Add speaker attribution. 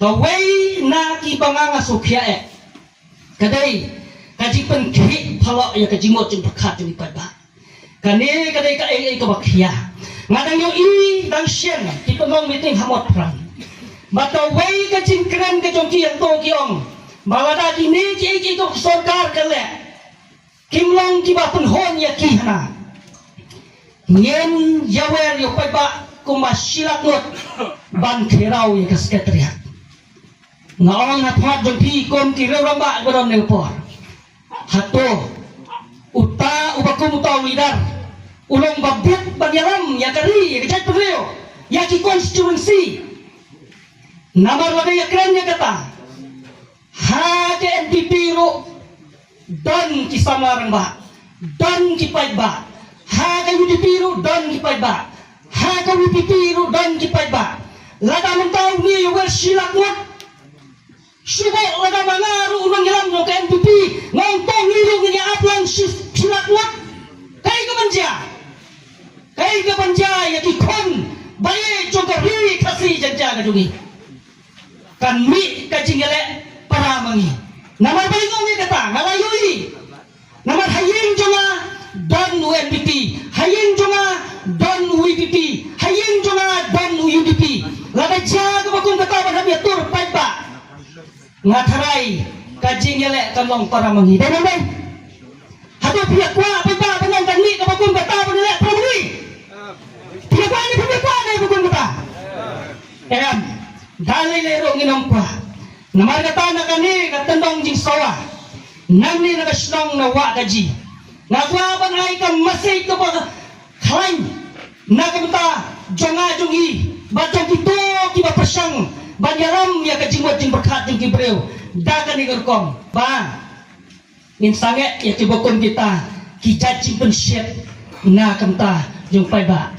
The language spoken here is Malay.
Speaker 1: kawai na ki banganga sukhya kadai kaji penkhi phalo ya kaji mo jing pakhat ni pada kane kadai ka ai ka bakhia ngadang yo i dang sien ki pemong meeting hamot pran batawai ka jing kren ka jong ki yang to ki ong balada ki ne ki ko sarkar kale kimlong ki ba pun hon ya ki hana nyen yawer yo pai ba kumasilak ngot ban kherau ya ka sekretariat ngaong hathat jong pi kom ki rewang ba godon ne por hato uta ubakum utau lidar ulong babit bagyalam ya kari ya kecai pengreo ya ki constituency namar lagi ya keren ya kata ha ke NPP ro dan ki samarang ba dan ki pai ba ha ke UDP ro dan ki pai ba ha ke UDP ro dan ki pai ba lada mentau ni wer silak ngot sudah lada mangaru unang yalam no ke NPP ngontong lilung ni aplang silak ngot kai ke banja ya ki kon baye jogar ri khasi janja ga dugi kan mi ka jingele para mangi namar bali ngomi kata ngalayui namar hayeng jonga dan UNPP hayeng jonga dan UPP hayeng jonga dan UDP lada jaga bakung kata pada dia tur paiba ngatharai ka jingele kalong para mangi dan hado pihak kwa paiba benang kan mi ka bakung kata pada dia para mangi dalay lero nginong kwa namar kata na kani katandong jing sawa nangni nagaslong na wa gaji nagwa bangay ka masay ka ba khain nagamta jonga jongi batong kito kiba pasyang banyaram ya kajingwat jing berkat jing kibreo dagan ni gerkom ba minsange ya kibokon kita kijajing pensyet na kamta jung pai ba